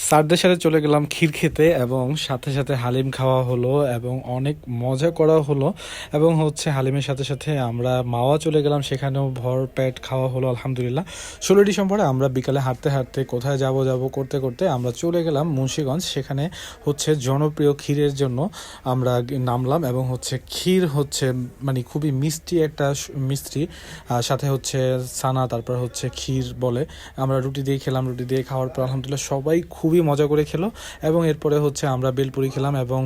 স্যারদের সাথে চলে গেলাম ক্ষীর খেতে এবং সাথে সাথে হালিম খাওয়া হলো এবং অনেক মজা করা হলো এবং হালিমের সাথে সাথে আমরা মাওয়া চলে গেলাম, সেখানেও ভর পেট খাওয়া হলো আলহামদুলিল্লাহ। 16 ডিসেম্বরে আমরা বিকালে হাঁটতে হাঁটতে কোথায় যাব যাব করতে করতে আমরা চলে গেলাম মুন্সিগঞ্জ। সেখানে জনপ্রিয় ক্ষীরের জন্য আমরা নামলাম এবং ক্ষীর মানে খুবই মিষ্টি একটা মিষ্টি, সাথে ছানা, তারপর ক্ষীর বলে। আমরা রুটি দিয়ে খেলাম, রুটি দিয়ে খাওয়ার পর আলহামদুলিল্লাহ সবাই খুবই মজা করে খেলো এবং এরপরে আমরা বেলপুরি খেলাম এবং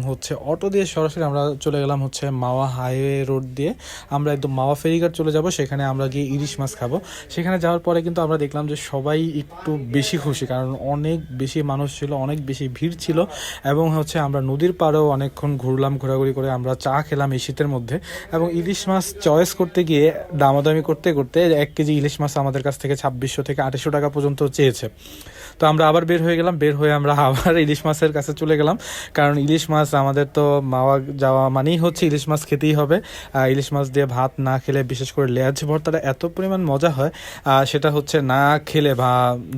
অটো দিয়ে সরাসরি আমরা চলে গেলাম মাওয়া হাইওয়ে রোড দিয়ে। আমরা একদম মাওয়া ফেরিঘাট চলে যাব, সেখানে আমরা গিয়ে ইলিশ মাছ খাবো। সেখানে যাওয়ার পরে কিন্তু আমরা দেখলাম যে সবাই একটু বেশি খুশি, কারণ অনেক বেশি মানুষ ছিল, অনেক বেশি ভিড় ছিল এবং আমরা নদীর পাড়েও অনেকক্ষণ ঘুরলাম, ঘোরাঘুরি করে আমরা চা খেলাম এই শীতের মধ্যে। এবং ইলিশ মাছ চয়েস করতে গিয়ে দামাদামি করতে করতে 1 কেজি ইলিশ মাছ আমাদের কাছ থেকে 2600 থেকে 2800 টাকা পর্যন্ত চেয়েছে। তো আমরা আবার বের হয়ে গেলাম, বের হয়ে আমরা আবার ইলিশ মাছের কাছে চলে গেলাম, কারণ ইলিশ মাছ আমাদের তো মাওয়া যাওয়া মানেই ইলিশ মাছ খেতেই হবে। ইলিশ মাছ দিয়ে ভাত না খেলে, বিশেষ করে লেজ ভর্তাটা এত পরিমাণ মজা হয়, সেটা না খেলে বা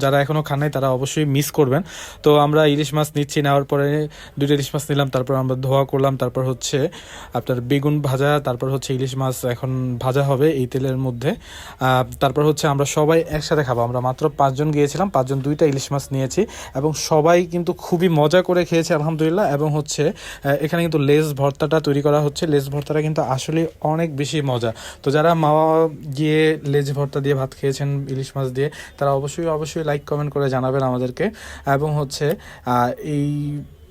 যারা এখনও খান নাই তারা অবশ্যই মিস করবেন। তো আমরা ইলিশ মাছ নিচ্ছি, নেওয়ার পরে 2টা ইলিশ মাছ নিলাম, তারপর আমরা ধোয়া করলাম, তারপর আপনার বেগুন ভাজা, তারপর ইলিশ মাছ এখন ভাজা হবে এই তেলের মধ্যে। তারপর আমরা সবাই একসাথে খাবো। আমরা মাত্র 5 জন গিয়েছিলাম, 5 জন 2টা ইলিশ মাছ নিয়েছি এবং সবাই কিন্তু খুবই মজা করে খেয়েছে আলহামদুলিল্লাহ। এবং এখানে কিন্তু লেজ ভর্তাটা তৈরি করা হচ্ছে, লেজ ভর্তাটা কিন্তু আসলে অনেক বেশি মজা। তো যারা মাওয়া গিয়ে লেজ ভর্তা দিয়ে ভাত খেয়েছেন ইলিশ মাছ দিয়ে, তারা অবশ্যই অবশ্যই লাইক কমেন্ট করে জানাবেন আমাদেরকে। এবং এই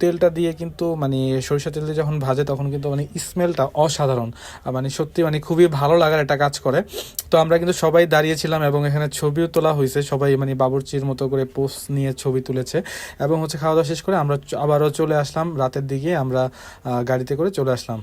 তেলটা দিয়ে কিন্তু মানে সরিষা তেল দিয়ে যখন ভাজে তখন কিন্তু মানে স্মেলটা অসাধারণ, মানে সত্যি মানে খুবই ভালো লাগার একটা কাজ করে। তো আমরা কিন্তু সবাই দাঁড়িয়েছিলাম এবং এখানে ছবিও তোলা হয়েছে, সবাই মানে বাবুর্চির মতো করে পোজ নিয়ে ছবি তুলেছে। এবং খাওয়া দাওয়া শেষ করে আমরা আবারও চলে আসলাম, রাতের দিকে আমরা গাড়িতে করে চলে আসলাম।